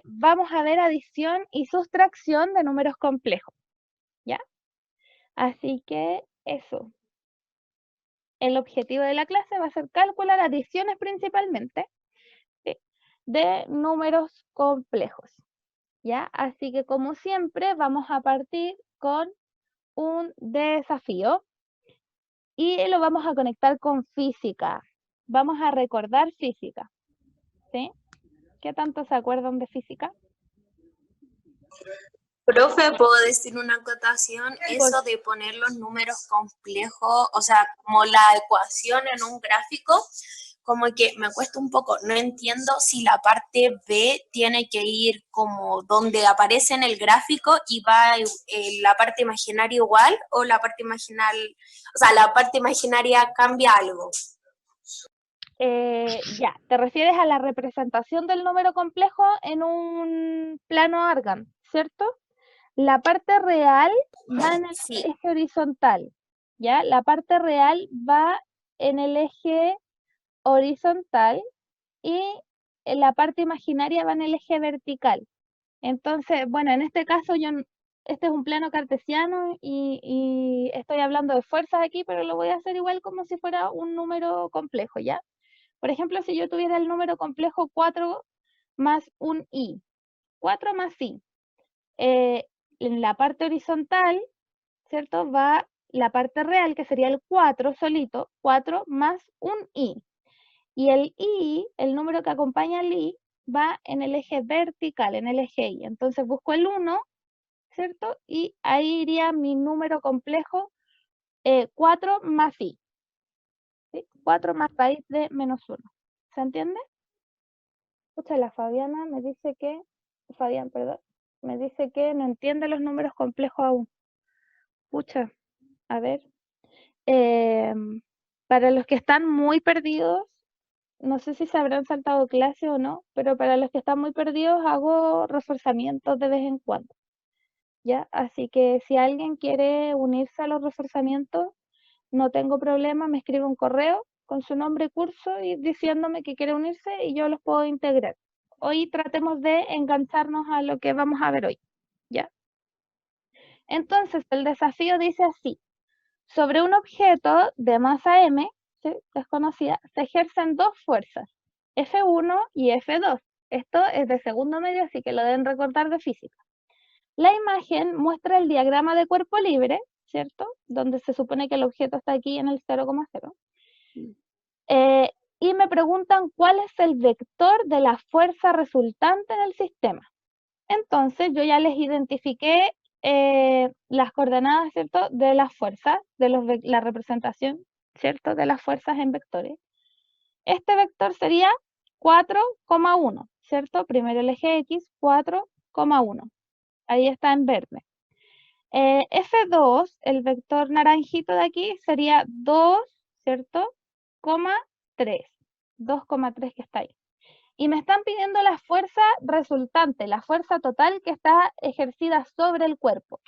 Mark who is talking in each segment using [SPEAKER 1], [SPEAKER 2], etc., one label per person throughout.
[SPEAKER 1] vamos a ver adición y sustracción de números complejos, ¿ya? Así que eso. El objetivo de la clase va a ser calcular adiciones principalmente, ¿sí?, de números complejos, ¿ya? Así que como siempre vamos a partir con un desafío y lo vamos a conectar con física. Vamos a recordar física, ¿sí? ¿Qué tanto se acuerdan de física?
[SPEAKER 2] Profe, ¿puedo decir una acotación?
[SPEAKER 1] Pues,
[SPEAKER 2] Eso de poner los números complejos, o sea, como la ecuación en un gráfico, como que me cuesta un poco. No entiendo si la parte B tiene que ir como donde aparece en el gráfico y va la parte imaginaria igual, o la parte imaginaria, o sea, la parte imaginaria cambia algo.
[SPEAKER 1] ya, te refieres a la representación del número complejo en un plano Argand, ¿cierto? La parte real va en el
[SPEAKER 2] Sí.
[SPEAKER 1] eje horizontal, ¿ya? La parte real va en el eje horizontal y la parte imaginaria va en el eje vertical. Entonces, bueno, en este caso este es un plano cartesiano y estoy hablando de fuerzas aquí, pero lo voy a hacer igual como si fuera un número complejo, ¿ya? Por ejemplo, si yo tuviera el número complejo 4 más un i, 4 más i, en la parte horizontal, ¿cierto? Va la parte real, que sería el 4 solito, 4 más un i. Y el i, el número que acompaña al i, va en el eje vertical, en el eje y. Entonces busco el 1, ¿cierto? Y ahí iría mi número complejo 4 más i, ¿sí? 4 más raíz de menos 1. ¿Se entiende? Escucha, la Fabiana me dice que, Fabián, perdón, me dice que no entiende los números complejos aún. Pucha, a ver. Para los que están muy perdidos, no sé si se habrán saltado clase o no, pero para los que están muy perdidos hago reforzamientos de vez en cuando, ¿ya? Así que si alguien quiere unirse a los reforzamientos, no tengo problema, me escribe un correo con su nombre y curso y diciéndome que quiere unirse y yo los puedo integrar. Hoy tratemos de engancharnos a lo que vamos a ver hoy, ¿ya? Entonces, el desafío dice así: sobre un objeto de masa m, ¿sí?, desconocida, se ejercen dos fuerzas, F1 y F2. Esto es de segundo medio, así que lo deben recordar de física. La imagen muestra el diagrama de cuerpo libre, ¿cierto? Donde se supone que el objeto está aquí en el 0,0. Y me preguntan cuál es el vector de la fuerza resultante en el sistema. Entonces yo ya les identifiqué las coordenadas, ¿cierto?, de las fuerzas, de la representación, ¿cierto?, de las fuerzas en vectores. Este vector sería 4,1, ¿cierto? Primero el eje X, 4,1. Ahí está en verde. F2, el vector naranjito de aquí, sería 2, ¿cierto?, 3, 2,3 que está ahí. Y me están pidiendo la fuerza resultante, la fuerza total que está ejercida sobre el cuerpo.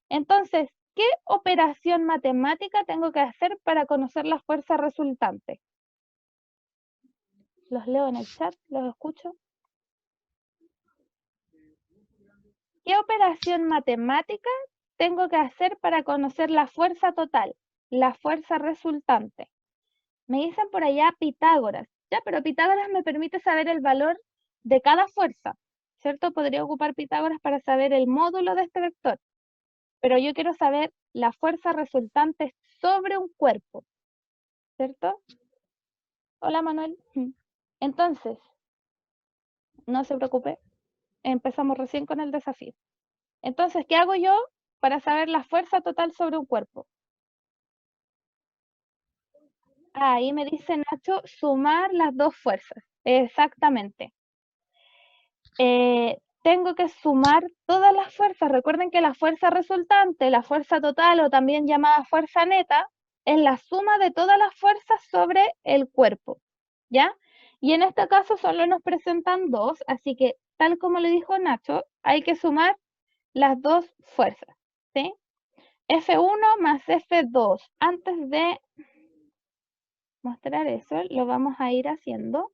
[SPEAKER 1] Entonces, ¿qué operación matemática tengo que hacer para conocer la fuerza resultante? Los leo en el chat, los escucho. ¿Qué operación matemática tengo que hacer para conocer la fuerza total, la fuerza resultante? Me dicen por allá Pitágoras, ya, pero Pitágoras me permite saber el valor de cada fuerza, ¿cierto? Podría ocupar Pitágoras para saber el módulo de este vector, pero yo quiero saber la fuerza resultante sobre un cuerpo, ¿cierto? Hola, Manuel. Entonces, no se preocupe, empezamos recién con el desafío. Entonces, ¿qué hago yo para saber la fuerza total sobre un cuerpo? Ahí me dice Nacho, sumar las dos fuerzas. Exactamente. Tengo que sumar todas las fuerzas. Recuerden que la fuerza resultante, la fuerza total o también llamada fuerza neta, es la suma de todas las fuerzas sobre el cuerpo, ¿ya? Y en este caso solo nos presentan dos, así que tal como le dijo Nacho, hay que sumar las dos fuerzas, ¿sí? F1 más F2. Antes de mostrar eso, lo vamos a ir haciendo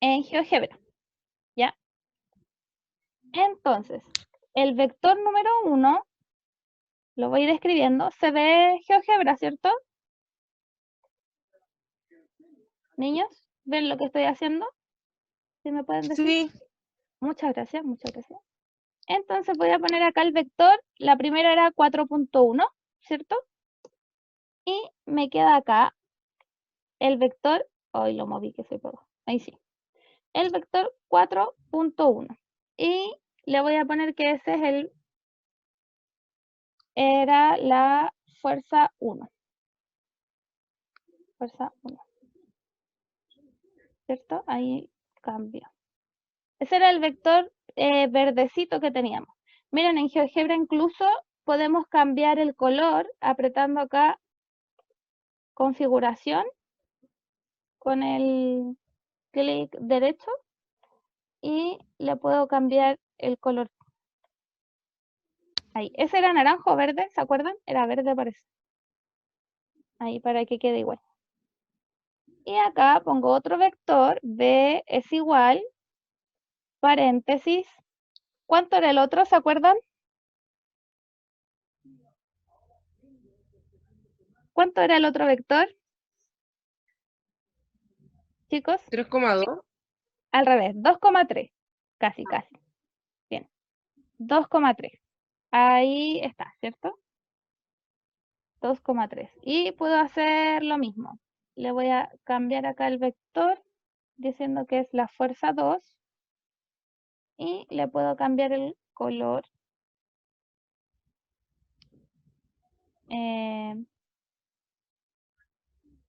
[SPEAKER 1] en GeoGebra. ¿Ya? Entonces, el vector número 1, lo voy a ir escribiendo, se ve GeoGebra, ¿cierto? Niños, ¿ven lo que estoy haciendo? ¿Sí me pueden decir?
[SPEAKER 3] Sí.
[SPEAKER 1] Muchas gracias, muchas gracias. Entonces voy a poner acá el vector, la primera era 4.1, ¿cierto? Y me queda acá el vector, hoy lo moví que soy poco, ahí sí. El vector 4.1. Y le voy a poner que ese es era la fuerza 1. Fuerza 1. ¿Cierto? Ahí cambio. Ese era el vector verdecito que teníamos. Miren, en GeoGebra incluso podemos cambiar el color apretando acá configuración con el clic derecho y le puedo cambiar el color. Ahí. Ese era naranjo o verde, ¿se acuerdan? Era verde parece. Ahí para que quede igual. Y acá pongo otro vector, b es igual, paréntesis. ¿Cuánto era el otro? ¿Se acuerdan? ¿Cuánto era el otro vector? Chicos,
[SPEAKER 3] 3,2.
[SPEAKER 1] al revés, 2,3. Casi, casi. Bien. 2,3. Ahí está, ¿cierto? 2,3. Y puedo hacer lo mismo. Le voy a cambiar acá el vector diciendo que es la fuerza 2. Y le puedo cambiar el color.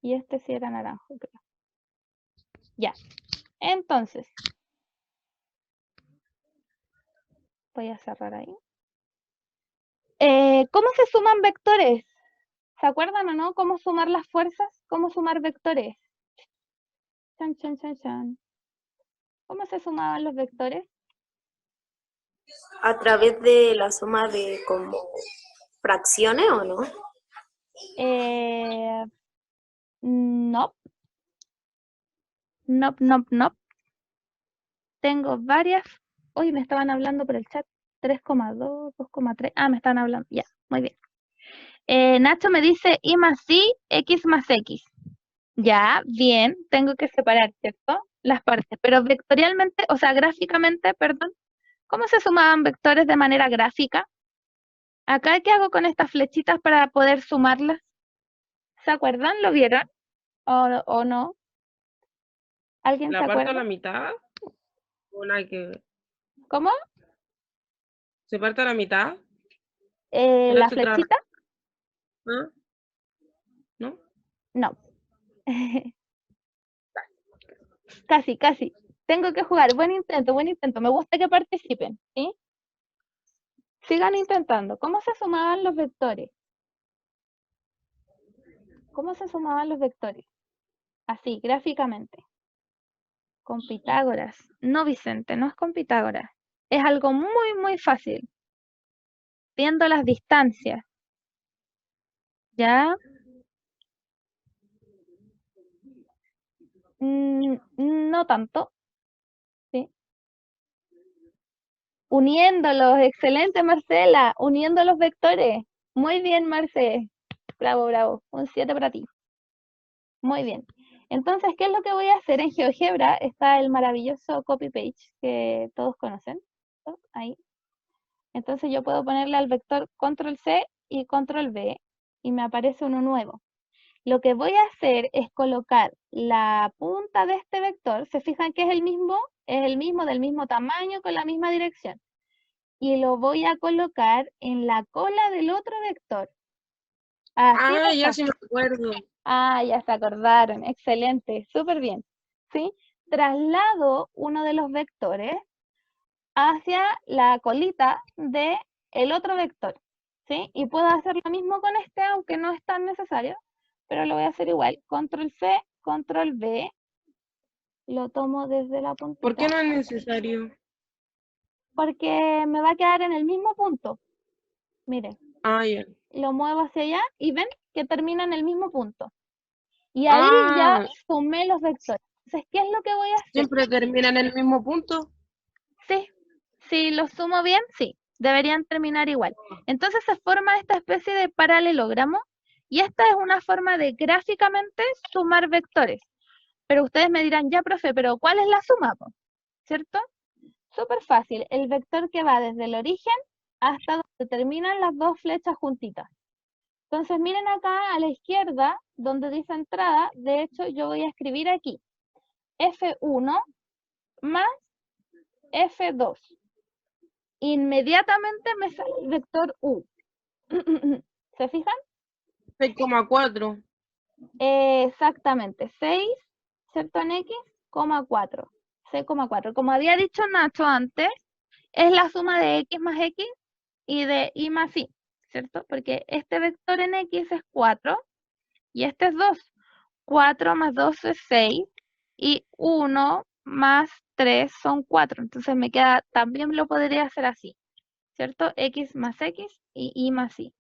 [SPEAKER 1] Y este sí era naranjo, creo. Ya. Entonces, voy a cerrar ahí. ¿Cómo se suman vectores? ¿Se acuerdan o no? ¿Cómo sumar las fuerzas? ¿Cómo sumar vectores? Chan, chan, chan, chan. ¿Cómo se sumaban los vectores?
[SPEAKER 2] A través de la suma de como fracciones, ¿o no?
[SPEAKER 1] No. No. Tengo varias. Hoy me estaban hablando por el chat. 3,2, 2,3. Ah, me están hablando. Ya, muy bien. Nacho me dice y más y, x más x. Ya, bien. Tengo que separar, ¿cierto? Las partes. Pero vectorialmente, o sea, gráficamente, perdón. ¿Cómo se sumaban vectores de manera gráfica? Acá, ¿qué hago con estas flechitas para poder sumarlas? ¿Se acuerdan? ¿Lo vieron? ¿O no? ¿Alguien se
[SPEAKER 3] ¿La parto a
[SPEAKER 1] acuerda?
[SPEAKER 3] la mitad? ¿O nada que ver?
[SPEAKER 1] ¿Cómo?
[SPEAKER 3] ¿Se parte a la mitad? ¿O la
[SPEAKER 1] ¿La
[SPEAKER 3] estoy trabajando?
[SPEAKER 1] flechita?
[SPEAKER 3] ¿Ah? ¿No?
[SPEAKER 1] No. Casi, casi. Tengo que jugar. Buen intento, buen intento. Me gusta que participen, ¿sí? Sigan intentando. ¿Cómo se sumaban los vectores? ¿Cómo se sumaban los vectores? Así, gráficamente. Con Pitágoras. No, Vicente, no es con Pitágoras. Es algo muy, muy fácil. Viendo las distancias. ¿Ya? No tanto. ¿Sí? Uniéndolos. Excelente, Marcela. Uniendo los vectores. Muy bien, Marce. Bravo, bravo. Un 7 para ti. Muy bien. Entonces, ¿qué es lo que voy a hacer? En GeoGebra está el maravilloso copy page que todos conocen. ¿No? Ahí. Entonces yo puedo ponerle al vector control C y control V y me aparece uno nuevo. Lo que voy a hacer es colocar la punta de este vector, se fijan que es el mismo del mismo tamaño, con la misma dirección. Y lo voy a colocar en la cola del otro vector. Así
[SPEAKER 3] Ah,
[SPEAKER 1] de
[SPEAKER 3] ya sí me
[SPEAKER 1] fácil.
[SPEAKER 3] acuerdo.
[SPEAKER 1] Ah, ya se acordaron. Excelente, súper bien. ¿Sí? Traslado uno de los vectores hacia la colita de el otro vector. ¿Sí? Y puedo hacer lo mismo con este, aunque no es tan necesario, pero lo voy a hacer igual. Control C, control V. Lo tomo desde la
[SPEAKER 3] ¿Por qué
[SPEAKER 1] puntita.
[SPEAKER 3] no es necesario?
[SPEAKER 1] Porque me va a quedar en el mismo punto. Miren,
[SPEAKER 3] Ah, ya.
[SPEAKER 1] lo muevo hacia allá y ven que termina en el mismo punto. Y ahí ya
[SPEAKER 3] Ah,
[SPEAKER 1] sumé los vectores. Entonces, ¿qué es lo que voy a hacer?
[SPEAKER 3] siempre termina en el mismo punto.
[SPEAKER 1] Sí, si los sumo bien, sí, deberían terminar igual. Entonces se forma esta especie de paralelogramo y esta es una forma de gráficamente sumar vectores. Pero ustedes me dirán, ya, profe, pero ¿cuál es la suma, po? ¿Cierto? Súper fácil, el vector que va desde el origen hasta donde terminan las dos flechas juntitas. Entonces miren acá a la izquierda, donde dice entrada, de hecho yo voy a escribir aquí, F1 más F2. Inmediatamente me sale el vector U. ¿Se fijan?
[SPEAKER 3] 6,4.
[SPEAKER 1] Exactamente, 6, ¿cierto? En X, 4. 6,4. Como había dicho Nacho antes, es la suma de X más X y de Y más Y, ¿cierto? Porque este vector en X es 4 y este es 2. 4 más 2 es 6 y 1 más 3 son 4. Entonces me queda, también lo podría hacer así, ¿cierto? X más X y Y más Y.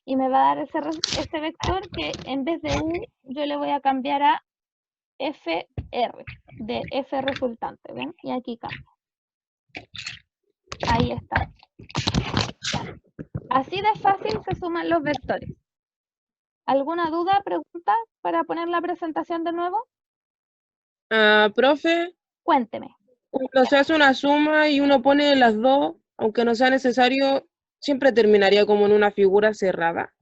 [SPEAKER 1] Y me va a dar ese vector que en vez de U yo le voy a cambiar a FR, de F resultante, ¿ven? Y aquí cambio. Ahí está. Así de fácil se suman los vectores. ¿Alguna duda, pregunta para poner la presentación de nuevo?
[SPEAKER 3] Profe,
[SPEAKER 1] Cuénteme.
[SPEAKER 3] cuando se hace una suma y uno pone las dos, aunque no sea necesario, siempre terminaría como en una figura cerrada.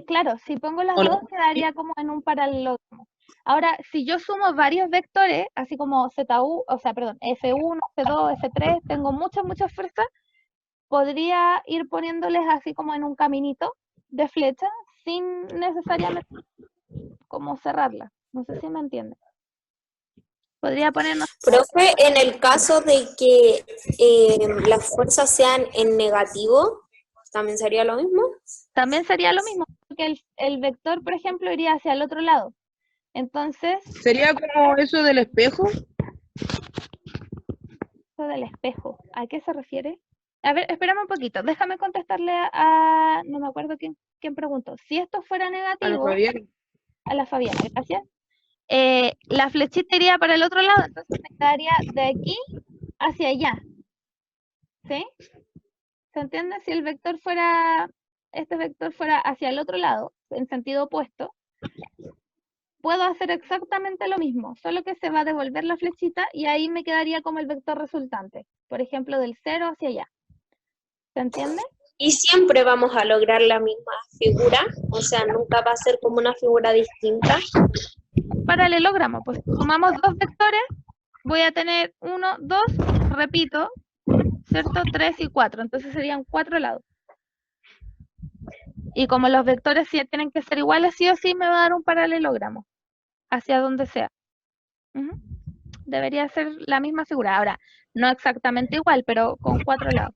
[SPEAKER 1] Claro, si pongo las
[SPEAKER 3] ¿O no?
[SPEAKER 1] dos quedaría como en un paralelogramo. Ahora, si yo sumo varios vectores, así como ZU, o sea, perdón, F1, F2, F3, tengo muchas fuerzas, podría ir poniéndoles así como en un caminito de flecha, sin necesariamente como cerrarla. No sé si me entienden. Podría ponernos...
[SPEAKER 2] Profe, en el caso de que las fuerzas sean en negativo, ¿también sería lo mismo?
[SPEAKER 1] También sería lo mismo, porque el vector, por ejemplo, iría hacia el otro lado. Entonces,
[SPEAKER 3] ¿Sería como eso del espejo?
[SPEAKER 1] eso del espejo, ¿a qué se refiere? A ver, espérame un poquito, déjame contestarle no me acuerdo quién preguntó. Si esto fuera
[SPEAKER 3] A lo
[SPEAKER 1] negativo,
[SPEAKER 3] Fabián.
[SPEAKER 1] a la Fabiana, gracias. La flechita iría para el otro lado, entonces me quedaría de aquí hacia allá. ¿Sí? ¿Se entiende? Si el vector fuera, este vector fuera hacia el otro lado, en sentido opuesto, puedo hacer exactamente lo mismo, solo que se va a devolver la flechita y ahí me quedaría como el vector resultante. Por ejemplo, del 0 hacia allá. ¿Se entiende?
[SPEAKER 2] Y siempre vamos a lograr la misma figura, o sea, nunca va a ser como una figura distinta.
[SPEAKER 1] Paralelogramo, pues sumamos dos vectores, voy a tener 1, 2, repito, ¿cierto? 3 y 4, entonces serían 4 lados. Y como los vectores sí tienen que ser iguales, sí o sí me va a dar un paralelogramo, hacia donde sea. Debería ser la misma figura. Ahora, no exactamente igual, pero con 4 lados.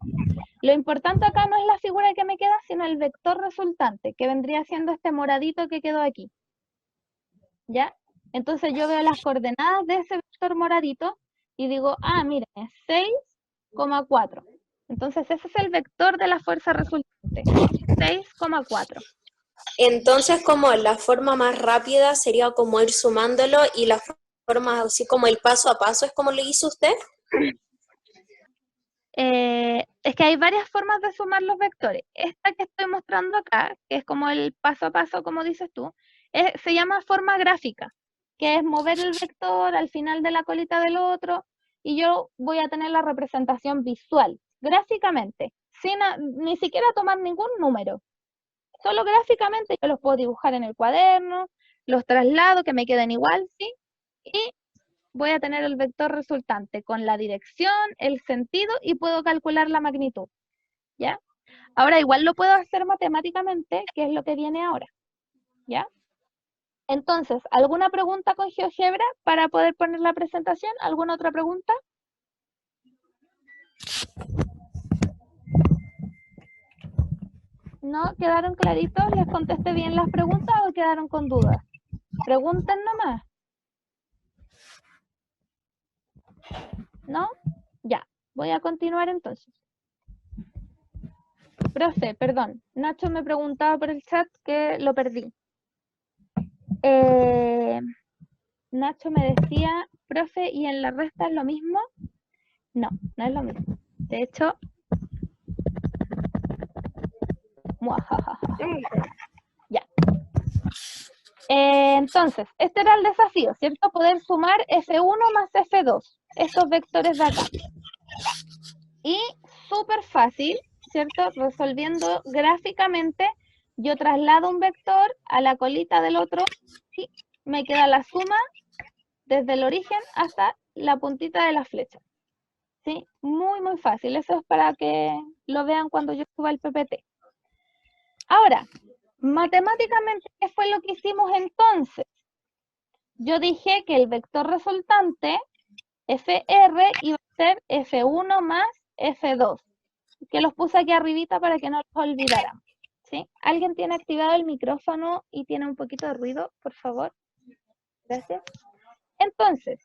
[SPEAKER 1] Lo importante acá no es la figura que me queda, sino el vector resultante, que vendría siendo este moradito que quedó aquí. ¿Ya? Entonces yo veo las coordenadas de ese vector moradito y digo, miren, es 6,4. Entonces ese es el vector de la fuerza resultante, 6,4.
[SPEAKER 2] Entonces, como la forma más rápida sería como ir sumándolo y la forma así como el paso a paso es como lo hizo usted.
[SPEAKER 1] Es que hay varias formas de sumar los vectores. Esta que estoy mostrando acá, que es como el paso a paso, como dices tú, se llama forma gráfica, que es mover el vector al final de la colita del otro, y yo voy a tener la representación visual, gráficamente, sin ni siquiera tomar ningún número. Solo gráficamente yo los puedo dibujar en el cuaderno, los traslado, que me queden igual, ¿sí? Y voy a tener el vector resultante con la dirección, el sentido y puedo calcular la magnitud, ¿ya? Ahora igual lo puedo hacer matemáticamente, que es lo que viene ahora, ¿ya? Entonces, ¿alguna pregunta con GeoGebra para poder poner la presentación? ¿Alguna otra pregunta? ¿No? ¿Quedaron claritos? ¿Les contesté bien las preguntas o quedaron con dudas? Pregunten nomás. ¿No? Ya, voy a continuar entonces. Profe, perdón, Nacho me preguntaba por el chat que lo perdí. Nacho me decía, profe, ¿y en la resta es lo mismo? No, no es lo mismo. De hecho, muajajaja. Ya. Entonces, este era el desafío, ¿cierto? Poder sumar F1 más F2, estos vectores de acá. Y súper fácil, ¿cierto? Resolviendo gráficamente, yo traslado un vector a la colita del otro y me queda la suma desde el origen hasta la puntita de la flecha. ¿Sí? Muy, muy fácil. Eso es para que lo vean cuando yo suba el PPT. Ahora, matemáticamente, ¿qué fue lo que hicimos entonces? Yo dije que el vector resultante, FR, iba a ser F1 más F2. Que los puse aquí arribita para que no los olvidáramos. ¿Sí? ¿Alguien tiene activado el micrófono y tiene un poquito de ruido, por favor? Gracias. Entonces,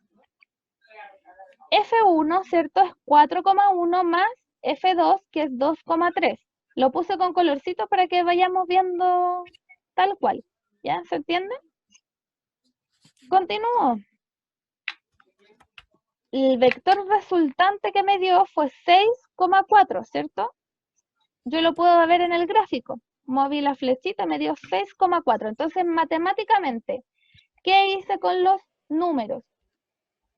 [SPEAKER 1] F1, ¿cierto? Es 4,1 más F2, que es 2,3. Lo puse con colorcito para que vayamos viendo tal cual. ¿Ya? ¿Se entiende? Continúo. El vector resultante que me dio fue 6,4, ¿cierto? Yo lo puedo ver en el gráfico. Moví la flechita, me dio 6,4. Entonces, matemáticamente, ¿qué hice con los números?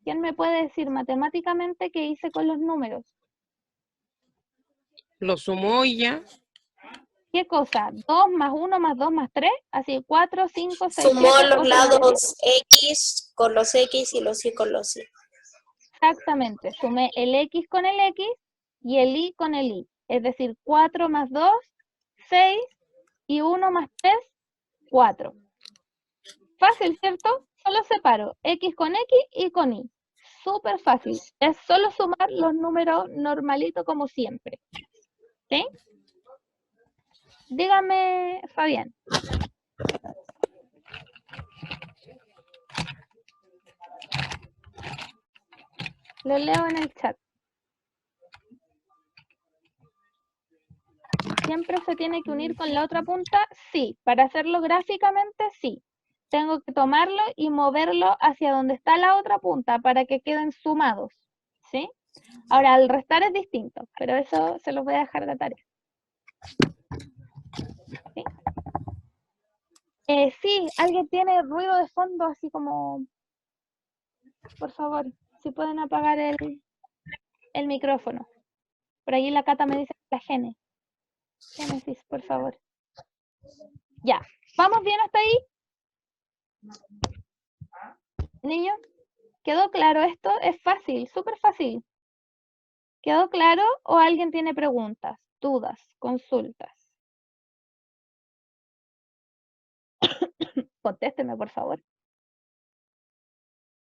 [SPEAKER 1] ¿Quién me puede decir matemáticamente qué hice con los números?
[SPEAKER 3] Lo sumó y ya.
[SPEAKER 1] ¿Qué cosa? 2 más 1 más 2 más 3, así 4, 5, 6,
[SPEAKER 2] Sumó
[SPEAKER 1] 7,
[SPEAKER 2] los
[SPEAKER 1] 8 más 10.
[SPEAKER 2] lados X con los X y los Y con los Y.
[SPEAKER 1] Exactamente, sumé el X con el X y el Y con el Y. Es decir, 4 más 2, 6 y 1 más 3, 4. Fácil, ¿cierto? Solo separo X con X y con Y. Súper fácil. Es solo sumar los números normalitos como siempre. ¿Sí? Dígame, Fabián. Lo leo en el chat. ¿Siempre se tiene que unir con la otra punta? Sí. Para hacerlo gráficamente, sí. Tengo que tomarlo y moverlo hacia donde está la otra punta para que queden sumados. ¿Sí? Ahora, al restar es distinto, pero eso se los voy a dejar de tarea. ¿Sí? Sí, alguien tiene ruido de fondo, así como... Por favor, si pueden apagar el micrófono. Por ahí la Cata me dice la Génesis, por favor. Ya, ¿vamos bien hasta ahí? Niños, ¿quedó claro esto? Es fácil, súper fácil. ¿Quedó claro o alguien tiene preguntas, dudas, consultas? Contésteme, por favor.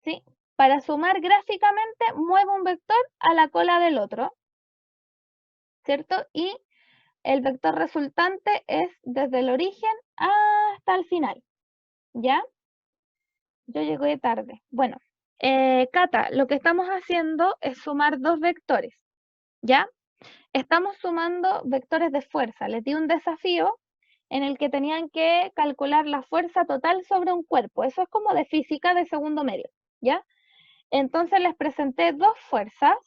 [SPEAKER 1] ¿Sí? Para sumar gráficamente, muevo un vector a la cola del otro, ¿cierto? Y el vector resultante es desde el origen hasta el final, ¿ya? Yo llegué tarde. Bueno, Cata, lo que estamos haciendo es sumar dos vectores, ¿ya? Estamos sumando vectores de fuerza. Les di un desafío en el que tenían que calcular la fuerza total sobre un cuerpo. Eso es como de física de segundo medio, ¿ya? Entonces les presenté dos fuerzas.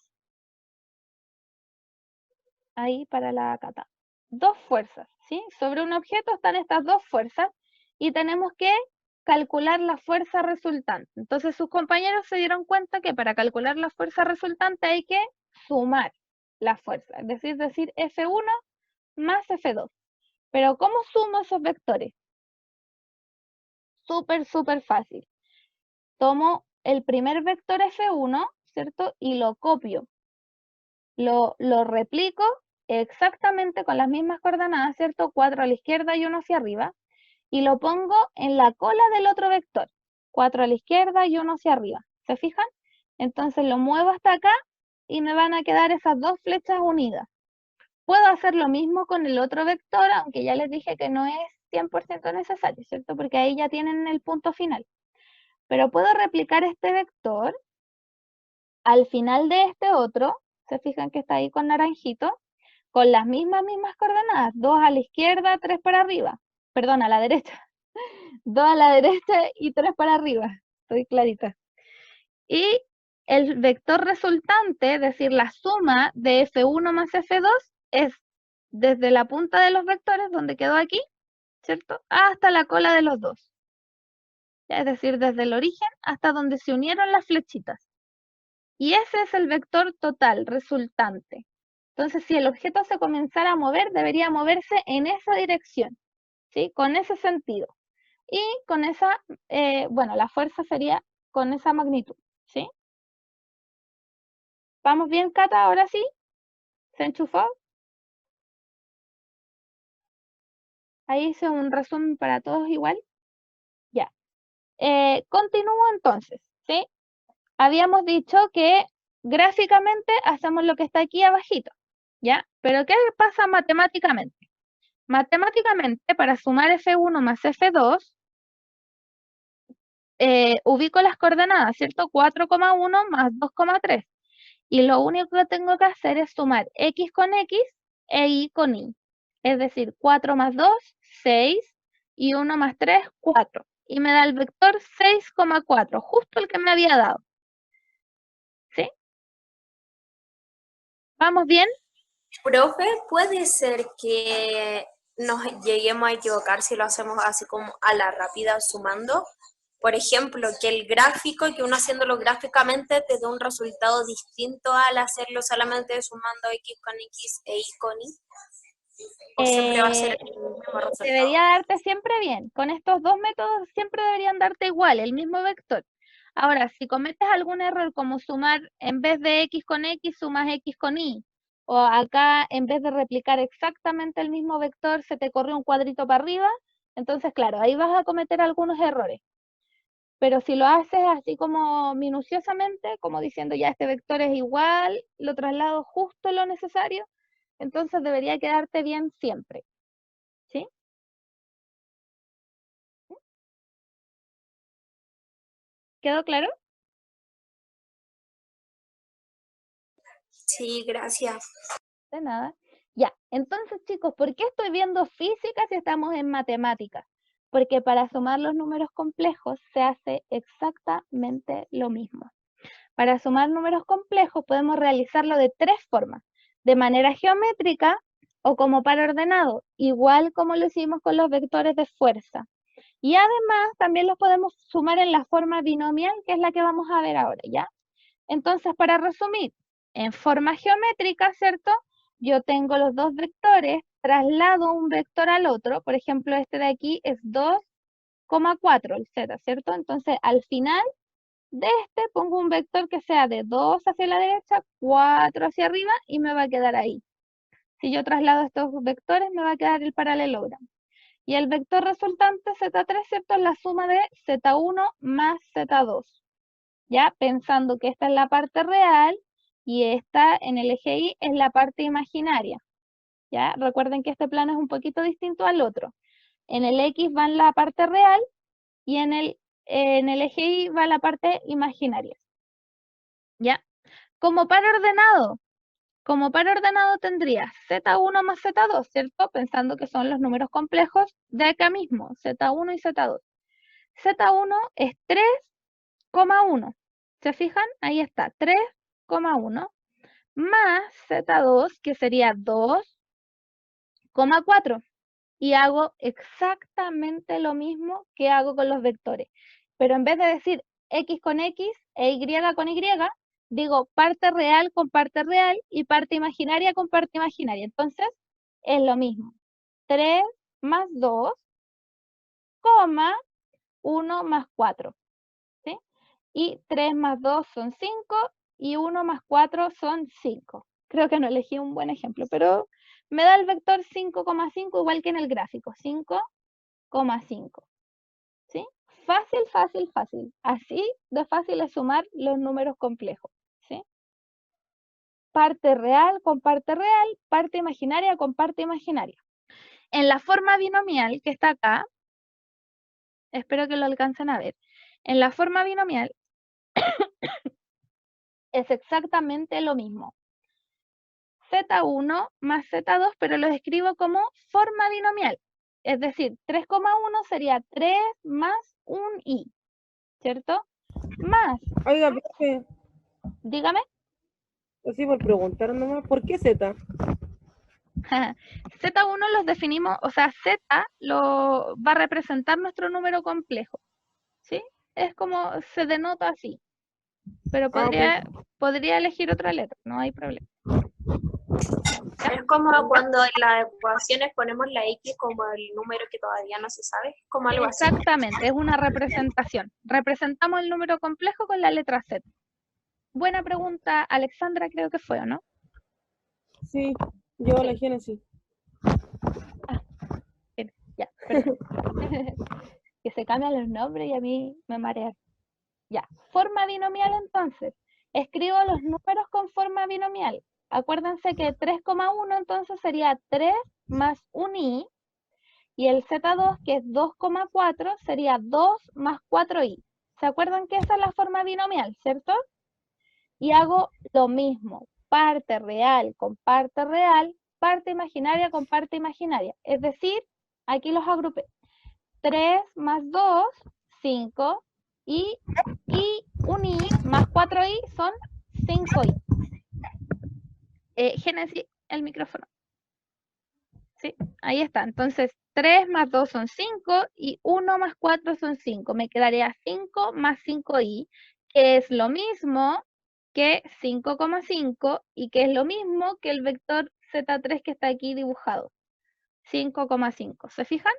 [SPEAKER 1] Ahí para la Cata. Dos fuerzas, ¿sí? Sobre un objeto están estas dos fuerzas y tenemos que calcular la fuerza resultante. Entonces sus compañeros se dieron cuenta que para calcular la fuerza resultante hay que sumar la fuerza, es decir F1 más F2. Pero ¿cómo sumo esos vectores? Súper fácil. Tomo el primer vector F1, ¿cierto? Y lo copio. Lo replico exactamente con las mismas coordenadas, ¿cierto? 4 a la izquierda y 1 hacia arriba. Y lo pongo en la cola del otro vector. 4 a la izquierda y 1 hacia arriba. ¿Se fijan? Entonces lo muevo hasta acá y me van a quedar esas dos flechas unidas. Puedo hacer lo mismo con el otro vector, aunque ya les dije que no es 100% necesario, ¿cierto? Porque ahí ya tienen el punto final. Pero puedo replicar este vector al final de este otro. Se fijan que está ahí con naranjito, con las mismas coordenadas, 2 a la izquierda, 3 para arriba, perdón, a la derecha, 2 a la derecha y 3 para arriba, estoy clarita. Y el vector resultante, es decir, la suma de F1 más F2, es desde la punta de los vectores, donde quedó aquí, ¿cierto? Hasta la cola de los dos. Es decir, desde el origen hasta donde se unieron las flechitas. Y ese es el vector total, resultante. Entonces, si el objeto se comenzara a mover, debería moverse en esa dirección, ¿sí? Con ese sentido. Y con esa, bueno, la fuerza sería con esa magnitud, ¿sí? ¿Vamos bien, Cata? ¿Ahora sí? ¿Se enchufó? Ahí hice un resumen para todos igual. Ya. Continúo entonces, ¿sí? Habíamos dicho que gráficamente hacemos lo que está aquí abajito, ¿ya? Pero ¿qué pasa matemáticamente? Matemáticamente, para sumar F1 más F2, ubico las coordenadas, ¿cierto? 4,1 más 2,3. Y lo único que tengo que hacer es sumar X con X e Y con Y. Es decir, 4 más 2, 6, y 1 más 3, 4. Y me da el vector 6,4, justo el que me había dado. ¿Sí? ¿Vamos bien?
[SPEAKER 2] Profe, ¿puede ser que nos lleguemos a equivocar si lo hacemos así como a la rápida sumando? Por ejemplo, que el gráfico, que uno haciéndolo gráficamente te dé un resultado distinto al hacerlo solamente sumando X con X e Y con Y. ¿O siempre va a ser el mismo resultado?
[SPEAKER 1] Debería darte siempre bien. Con estos dos métodos siempre deberían darte igual, el mismo vector. Ahora, si cometes algún error como sumar, en vez de X con X, sumas X con Y, o acá en vez de replicar exactamente el mismo vector, se te corrió un cuadrito para arriba, entonces claro, ahí vas a cometer algunos errores. Pero si lo haces así como minuciosamente, como diciendo ya este vector es igual, lo traslado justo lo necesario, entonces debería quedarte bien siempre. ¿Sí? ¿Quedó claro?
[SPEAKER 2] Sí, gracias.
[SPEAKER 1] De nada. Ya, entonces chicos, ¿por qué estoy viendo física si estamos en matemáticas? Porque para sumar los números complejos se hace exactamente lo mismo. Para sumar números complejos podemos realizarlo de tres formas: de manera geométrica o como par ordenado, igual como lo hicimos con los vectores de fuerza. Y además también los podemos sumar en la forma binomial, que es la que vamos a ver ahora, ¿ya? Entonces, para resumir, en forma geométrica, ¿cierto? Yo tengo los dos vectores, traslado un vector al otro, por ejemplo, este de aquí es 2,4, el z, ¿cierto? Entonces, al final de este pongo un vector que sea de 2 hacia la derecha, 4 hacia arriba y me va a quedar ahí. Si yo traslado estos vectores, me va a quedar el paralelogramo. Y el vector resultante z3, ¿cierto? Es la suma de z1 más z2. ¿Ya? Pensando que esta es la parte real y esta en el eje Y es la parte imaginaria. ¿Ya? Recuerden que este plano es un poquito distinto al otro. En el X va en la parte real y en el eje Y va la parte imaginaria. ¿Ya? Como par ordenado tendría Z1 más Z2, ¿cierto? Pensando que son los números complejos de acá mismo, Z1 y Z2. Z1 es 3,1. ¿Se fijan? Ahí está, 3,1 más Z2, que sería 2,4. Y hago exactamente lo mismo que hago con los vectores. Pero en vez de decir X con X e Y con Y, digo parte real con parte real y parte imaginaria con parte imaginaria. Entonces, es lo mismo. 3 más 2, 1 más 4. ¿Sí? Y 3 más 2 son 5 y 1 más 4 son 5. Creo que no elegí un buen ejemplo, pero me da el vector 5,5 igual que en el gráfico, 5,5. ¿Sí? Fácil, fácil, fácil. Así de fácil es sumar los números complejos. ¿Sí? Parte real con parte real, parte imaginaria con parte imaginaria. En la forma binomial que está acá, espero que lo alcancen a ver, en la forma binomial es exactamente lo mismo. Z1 más Z2, pero los escribo como forma binomial. Es decir, 3,1 sería 3 más un Y, ¿cierto? Más.
[SPEAKER 3] Oiga, profe,
[SPEAKER 1] Dígame.
[SPEAKER 3] Así por preguntar nomás, ¿por qué Z?
[SPEAKER 1] Z1 los definimos, o sea, Z lo va a representar nuestro número complejo, ¿sí? Es como se denota así, pero
[SPEAKER 3] Ok.
[SPEAKER 1] podría elegir otra letra, no hay problema.
[SPEAKER 2] Es como cuando en las ecuaciones ponemos la X como el número que todavía no se sabe, como algo así.
[SPEAKER 1] Exactamente, es una representación. Representamos el número complejo con la letra Z. Buena pregunta, Alexandra, creo que fue, ¿o no?
[SPEAKER 3] Sí, yo la Génesis.
[SPEAKER 1] Bien, ya, perdón. Que se cambian los nombres y a mí me marean. Ya, forma binomial entonces. Escribo los números con forma binomial. Acuérdense que 3,1 entonces sería 3 más un i, y el Z2, que es 2,4, sería 2 más 4i. ¿Se acuerdan que esa es la forma binomial, cierto? Y hago lo mismo, parte real con parte real, parte imaginaria con parte imaginaria. Es decir, aquí los agrupé. 3 más 2, 5, y un i más 4i son 5i. Génesis, el micrófono. Sí, ahí está. Entonces, 3 más 2 son 5 y 1 más 4 son 5. Me quedaría 5 más 5i, que es lo mismo que 5,5 y que es lo mismo que el vector Z3 que está aquí dibujado. 5,5. ¿Se fijan?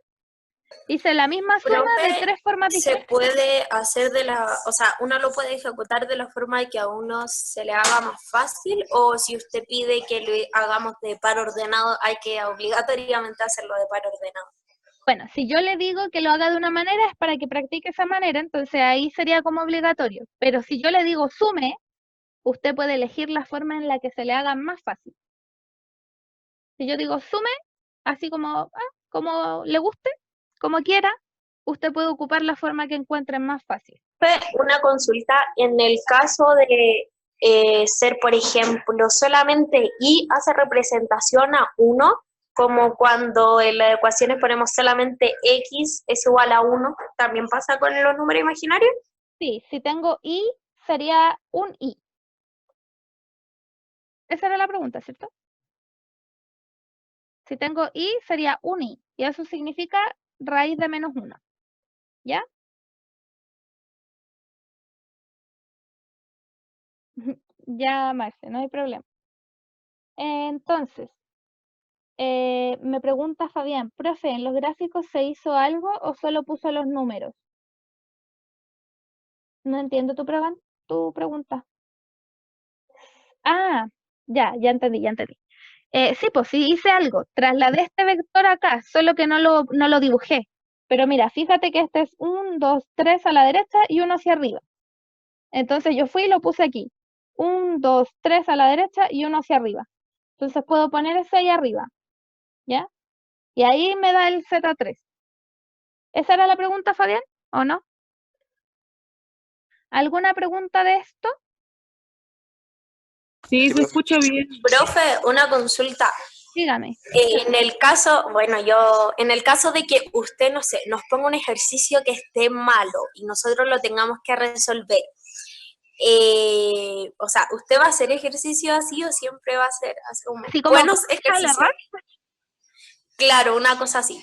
[SPEAKER 1] Hice la misma suma de
[SPEAKER 2] Profe,
[SPEAKER 1] tres formas
[SPEAKER 2] se
[SPEAKER 1] diferentes.
[SPEAKER 2] puede hacer o sea, uno lo puede ejecutar de la forma de que a uno se le haga más fácil, o si usted pide que lo hagamos de par ordenado, hay que obligatoriamente hacerlo de par ordenado.
[SPEAKER 1] Bueno, si yo le digo que lo haga de una manera es para que practique esa manera, entonces ahí sería como obligatorio. Pero si yo le digo sume, usted puede elegir la forma en la que se le haga más fácil. Si yo digo sume, así como le guste, como quiera, usted puede ocupar la forma que encuentre más fácil.
[SPEAKER 2] Una consulta, en el caso de ser, por ejemplo, solamente y hace representación a 1, como cuando en las ecuaciones ponemos solamente x es igual a 1, ¿también pasa con los números imaginarios?
[SPEAKER 1] Sí, si tengo i, sería un i. Esa era la pregunta, ¿cierto? Si tengo i, sería un i, y eso significa raíz de menos 1. ¿Ya? Ya, Marce, no hay problema. Entonces, me pregunta Fabián, profe, ¿en los gráficos se hizo algo o solo puso los números? No entiendo tu pregunta. Ah, ya entendí, ya entendí. Sí, pues sí hice algo. Trasladé este vector acá, solo que no lo dibujé. Pero mira, fíjate que este es 1, 2, 3 a la derecha y 1 hacia arriba. Entonces yo fui y lo puse aquí. 1, 2, 3 a la derecha y 1 hacia arriba. Entonces puedo poner ese ahí arriba, ¿ya? Y ahí me da el Z3. ¿Esa era la pregunta, Fabián? ¿O no? ¿Alguna pregunta de esto?
[SPEAKER 3] Sí, se escucha bien.
[SPEAKER 2] Profe, una consulta.
[SPEAKER 1] Dígame.
[SPEAKER 2] En el caso, bueno, en el caso de que usted, no sé, nos ponga un ejercicio que esté malo y nosotros lo tengamos que resolver, o sea, ¿usted va a hacer ejercicio así o siempre va a hacer como
[SPEAKER 1] Así como
[SPEAKER 2] buenos
[SPEAKER 1] al
[SPEAKER 2] ejercicios?
[SPEAKER 1] error.
[SPEAKER 2] Claro, una cosa así.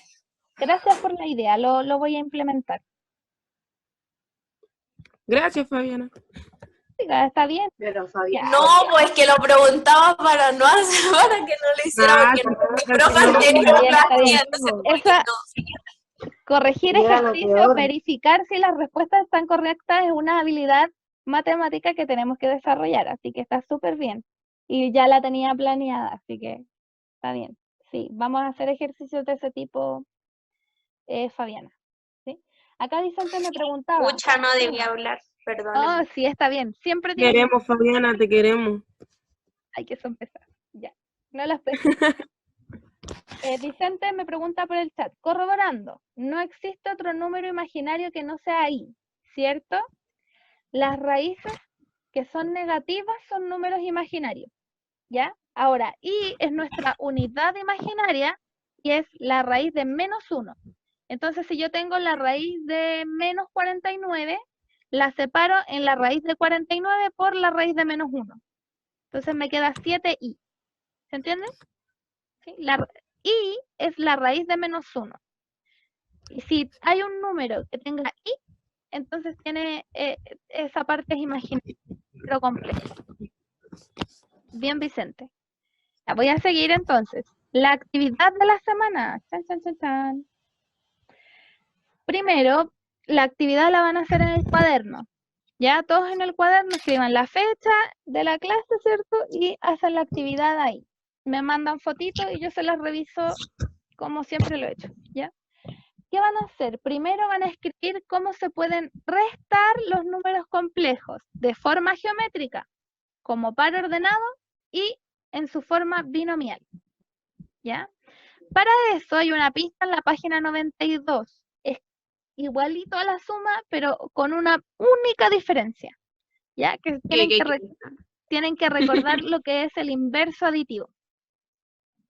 [SPEAKER 1] Gracias por la idea, lo voy a implementar.
[SPEAKER 3] Gracias, Fabiana.
[SPEAKER 1] Oiga, está bien.
[SPEAKER 4] Pero Fabián.
[SPEAKER 2] No, pues que lo preguntaba para no hacer, para que no lo hiciera,
[SPEAKER 3] Ah,
[SPEAKER 2] porque
[SPEAKER 3] sí,
[SPEAKER 2] mi profe
[SPEAKER 3] no,
[SPEAKER 2] anterior
[SPEAKER 1] Está bien,
[SPEAKER 2] lo
[SPEAKER 1] está bien.
[SPEAKER 2] hacía, entonces,
[SPEAKER 1] Esa,
[SPEAKER 2] no.
[SPEAKER 1] corregir
[SPEAKER 4] Y era lo
[SPEAKER 1] ejercicios,
[SPEAKER 4] peor.
[SPEAKER 1] verificar si las respuestas están correctas es una habilidad matemática que tenemos que desarrollar, así que está súper bien. Y ya la tenía planeada, así que está bien. Sí, vamos a hacer ejercicios de ese tipo, Fabiana. ¿Sí? Acá Vicente me preguntaba.
[SPEAKER 2] Pucha, no debía hablar, perdón.
[SPEAKER 1] Oh, sí, está bien. Siempre
[SPEAKER 3] Te
[SPEAKER 1] tiene que...
[SPEAKER 3] queremos, Fabiana, te queremos.
[SPEAKER 1] Hay que empezar. Ya. No las Vicente me pregunta por el chat, corroborando, no existe otro número imaginario que no sea i, ¿cierto? Las raíces que son negativas son números imaginarios, ¿ya? Ahora, i es nuestra unidad imaginaria y es la raíz de menos 1. Entonces, si yo tengo la raíz de menos 49, la separo en la raíz de 49 por la raíz de menos 1. Entonces me queda 7i. ¿Se entiende? ¿Sí? I es la raíz de menos 1. Y si hay un número que tenga i, entonces tiene esa parte es imaginaria, pero compleja. Bien, Vicente. Ya voy a seguir entonces. La actividad de la semana. Chan, chan, chan, chan. Primero, la actividad la van a hacer en el cuaderno. Ya todos en el cuaderno escriban la fecha de la clase, ¿cierto? Y hacen la actividad ahí. Me mandan fotitos y yo se las reviso como siempre lo he hecho, ¿ya? ¿Qué van a hacer? Primero van a escribir cómo se pueden restar los números complejos de forma geométrica, como par ordenado y en su forma binomial, ¿ya? Para eso hay una pista en la página 92. Es igualito a la suma, pero con una única diferencia, ¿ya? Que tienen que recordar lo que es el inverso aditivo,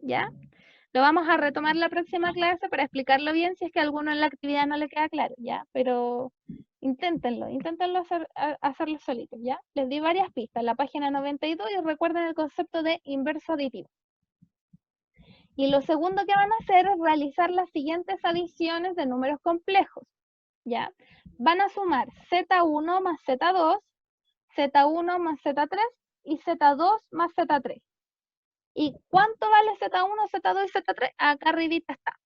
[SPEAKER 1] ¿ya? Lo vamos a retomar la próxima clase para explicarlo bien si es que a alguno en la actividad no le queda claro, ¿ya? Pero inténtenlo hacerlo solitos, ¿ya? Les di varias pistas, la página 92 y recuerden el concepto de inverso aditivo. Y lo segundo que van a hacer es realizar las siguientes adiciones de números complejos, ¿ya? Van a sumar Z1 más Z2, Z1 más Z3 y Z2 más Z3. ¿Y cuánto vale Z1, Z2 y Z3? Acá arribita está.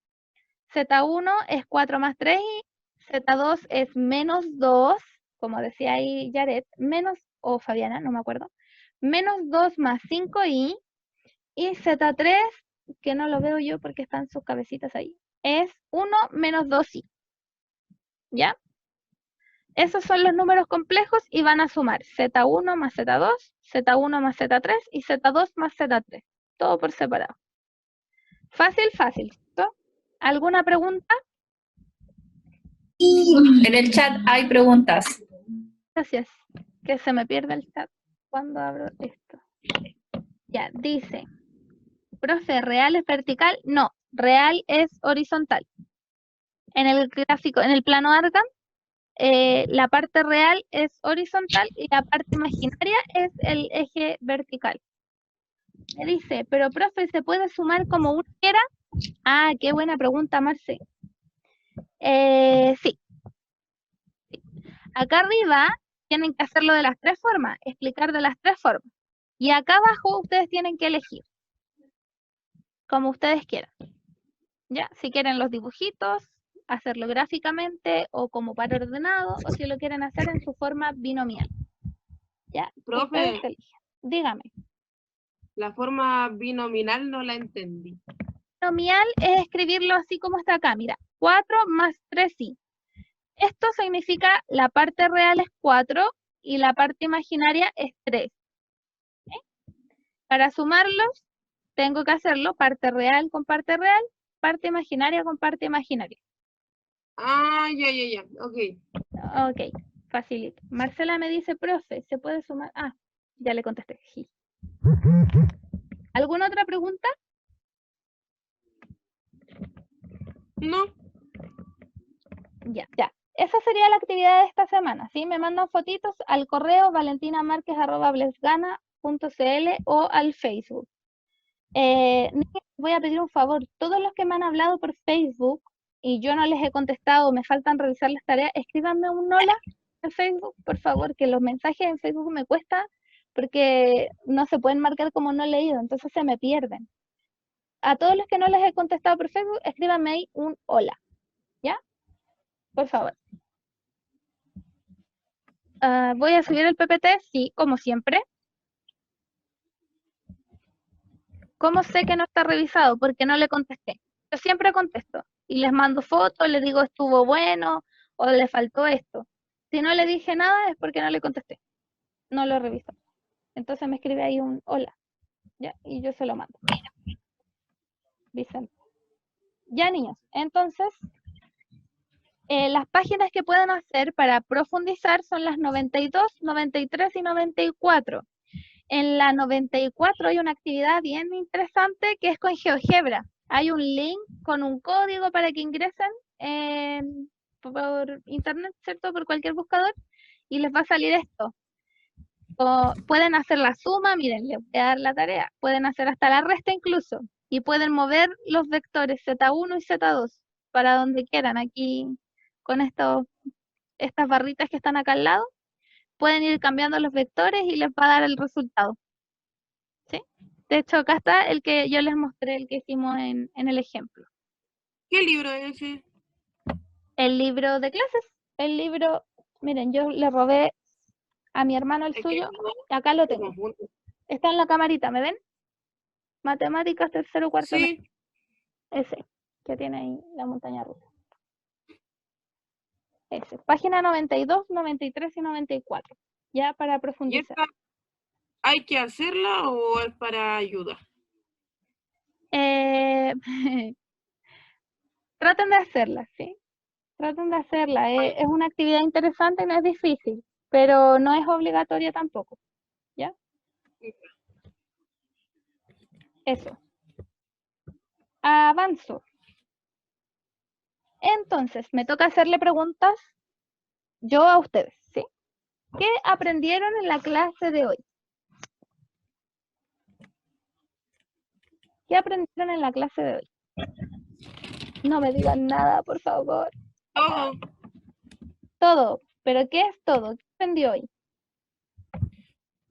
[SPEAKER 1] Z1 es 4 más 3 y Z2 es menos 2, como decía ahí Yaret, o Fabiana, no me acuerdo, menos 2 más 5i, y Z3, que no lo veo yo porque están sus cabecitas ahí, es 1 menos 2i. ¿Ya? Esos son los números complejos y van a sumar Z1 más Z2, Z1 más Z3 y Z2 más Z3. Todo por separado. Fácil, fácil, ¿cierto? ¿Alguna pregunta?
[SPEAKER 4] En el chat hay preguntas.
[SPEAKER 1] Gracias. Que se me pierde el chat cuando abro esto. Ya, dice, profe, ¿real es vertical? No, real es horizontal. En el gráfico, en el plano Argand, la parte real es horizontal y la parte imaginaria es el eje vertical. Me dice, pero profe, ¿se puede sumar como uno quiera? Ah, qué buena pregunta, Marce. Sí. Acá arriba tienen que hacerlo de las tres formas, explicar de las tres formas. Y acá abajo ustedes tienen que elegir, como ustedes quieran. ¿Ya? Si quieren los dibujitos, hacerlo gráficamente o como par ordenado, o si lo quieren hacer en su forma binomial. ¿Ya?
[SPEAKER 3] Profe,
[SPEAKER 1] Ustedes eligen. Dígame.
[SPEAKER 3] la forma binominal no la entendí.
[SPEAKER 1] Binomial es escribirlo así como está acá, mira, 4 más 3i. Esto significa la parte real es 4 y la parte imaginaria es 3. ¿Sí? Para sumarlos, tengo que hacerlo parte real con parte real, parte imaginaria con parte imaginaria.
[SPEAKER 3] Ah, ya, ok.
[SPEAKER 1] Ok, facilito. Marcela me dice, profe, ¿se puede sumar? Ah, ya le contesté. Sí. ¿Alguna otra pregunta?
[SPEAKER 3] No.
[SPEAKER 1] Ya. Esa sería la actividad de esta semana, ¿sí? Me mandan fotitos al correo valentinamarquez@blesgana.cl o al Facebook. Voy a pedir un favor, todos los que me han hablado por Facebook y yo no les he contestado, me faltan revisar las tareas, escríbanme un hola en Facebook, por favor, que los mensajes en Facebook me cuesta porque no se pueden marcar como no leído, entonces se me pierden. A todos los que no les he contestado por Facebook, escríbanme ahí un hola, ¿ya? Por favor. ¿Voy a subir el PPT? Sí, como siempre. ¿Cómo sé que no está revisado? Porque no le contesté. Yo siempre contesto y les mando fotos, les digo estuvo bueno o le faltó esto. Si no le dije nada es porque no le contesté. No lo reviso. Entonces me escribe ahí un hola, ¿ya? Y yo se lo mando. Vicente. Ya, niños. Entonces, las páginas que pueden hacer para profundizar son las 92, 93 y 94. En la 94 hay una actividad bien interesante que es con GeoGebra. Hay un link con un código para que ingresen por internet, ¿cierto? Por cualquier buscador y les va a salir esto. Pueden hacer la suma, miren, les voy a dar la tarea, pueden hacer hasta la resta incluso, y pueden mover los vectores Z1 y Z2 para donde quieran, aquí con estas barritas que están acá al lado, pueden ir cambiando los vectores y les va a dar el resultado. ¿Sí? De hecho, acá está el que yo les mostré, el que hicimos en el ejemplo.
[SPEAKER 3] ¿Qué libro es ese?
[SPEAKER 1] El libro de clases, el libro, miren, yo le robé a mi hermano el
[SPEAKER 3] Es que
[SPEAKER 1] suyo,
[SPEAKER 3] no,
[SPEAKER 1] acá lo
[SPEAKER 3] me
[SPEAKER 1] tengo.
[SPEAKER 3] confundo.
[SPEAKER 1] Está en la camarita, ¿me ven? Matemáticas, tercero, cuarto mes.
[SPEAKER 3] Sí,
[SPEAKER 1] Ese, que tiene ahí la montaña rusa. Ese, página 92, 93 y 94. Ya para
[SPEAKER 3] ¿y
[SPEAKER 1] profundizar.
[SPEAKER 3] esta hay que hacerla o es para ayuda?
[SPEAKER 1] Traten de hacerla, ¿sí? Traten de hacerla. Es una actividad interesante y no es difícil, pero no es obligatoria tampoco. ¿Ya? Eso. Avanzo. Entonces, me toca hacerle preguntas yo a ustedes, ¿sí? ¿Qué aprendieron en la clase de hoy? ¿Qué aprendieron en la clase de hoy? No me digan nada, por favor.
[SPEAKER 3] Todo.
[SPEAKER 1] Todo. ¿Pero qué es todo? ¿Qué aprendió hoy?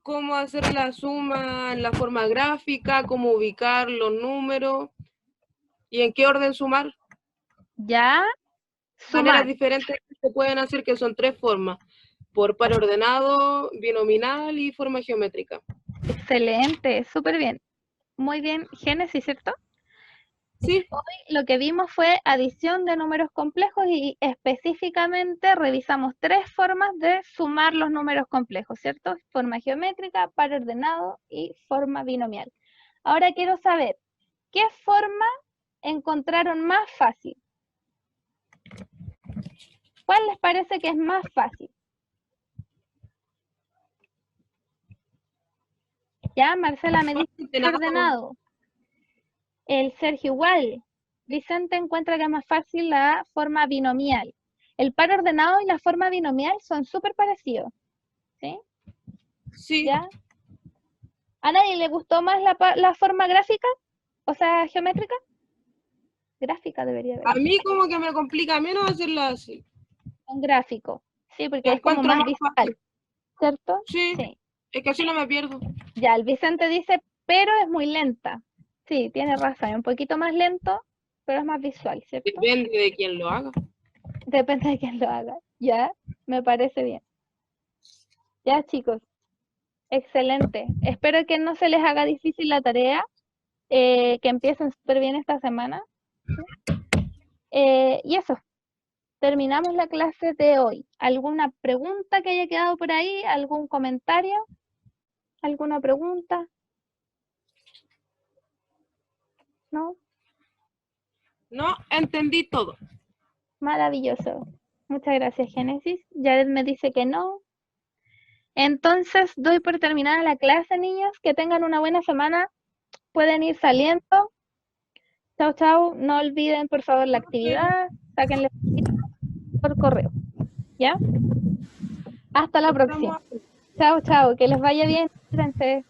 [SPEAKER 3] Cómo hacer la suma en la forma gráfica, cómo ubicar los números y en qué orden sumar.
[SPEAKER 1] Ya.
[SPEAKER 3] Maneras
[SPEAKER 1] Sumar.
[SPEAKER 3] diferentes que se pueden hacer, que son 3 formas: por par ordenado, binominal y forma geométrica.
[SPEAKER 1] Excelente. Súper bien. Muy bien. Génesis, ¿cierto?
[SPEAKER 3] Sí,
[SPEAKER 1] Hoy lo que vimos fue adición de números complejos y específicamente revisamos 3 formas de sumar los números complejos, ¿cierto? Forma geométrica, par ordenado y forma binomial. Ahora quiero saber, ¿qué forma encontraron más fácil? ¿Cuál les parece que es más fácil? Ya, Marcela me dice par ordenado. El Sergio igual. Vicente encuentra que es más fácil la forma binomial. El par ordenado y la forma binomial son súper parecidos. ¿Sí?
[SPEAKER 3] sí.
[SPEAKER 1] ¿Ya? ¿A nadie le gustó más la forma gráfica? O sea, geométrica. Gráfica debería
[SPEAKER 3] A
[SPEAKER 1] haber.
[SPEAKER 3] mí como que me complica menos hacerla así.
[SPEAKER 1] Un gráfico. Sí, porque
[SPEAKER 3] La
[SPEAKER 1] es como
[SPEAKER 3] encuentro
[SPEAKER 1] más
[SPEAKER 3] más
[SPEAKER 1] visual.
[SPEAKER 3] fácil.
[SPEAKER 1] ¿Cierto?
[SPEAKER 3] Sí,
[SPEAKER 1] Sí.
[SPEAKER 3] es que así no me pierdo.
[SPEAKER 1] Ya, el Vicente dice, pero es muy lenta. Sí, tiene razón. Es un poquito más lento, pero es más visual, ¿cierto?
[SPEAKER 3] Depende de quién lo haga.
[SPEAKER 1] Depende de quién lo haga. Ya, me parece bien. Ya, chicos. Excelente. Espero que no se les haga difícil la tarea, que empiecen súper bien esta semana. Y eso, terminamos la clase de hoy. ¿Alguna pregunta que haya quedado por ahí? ¿Algún comentario? ¿Alguna pregunta? ¿No?
[SPEAKER 3] No, entendí todo.
[SPEAKER 1] Maravilloso. Muchas gracias, Génesis. Jared me dice que no. Entonces, doy por terminada la clase, niños. Que tengan una buena semana. Pueden ir saliendo. Chao, chao. No olviden, por favor, la actividad. Sáquenle por correo. ¿Ya? Hasta la próxima. Chao, chao. Que les vaya bien. Cuídense.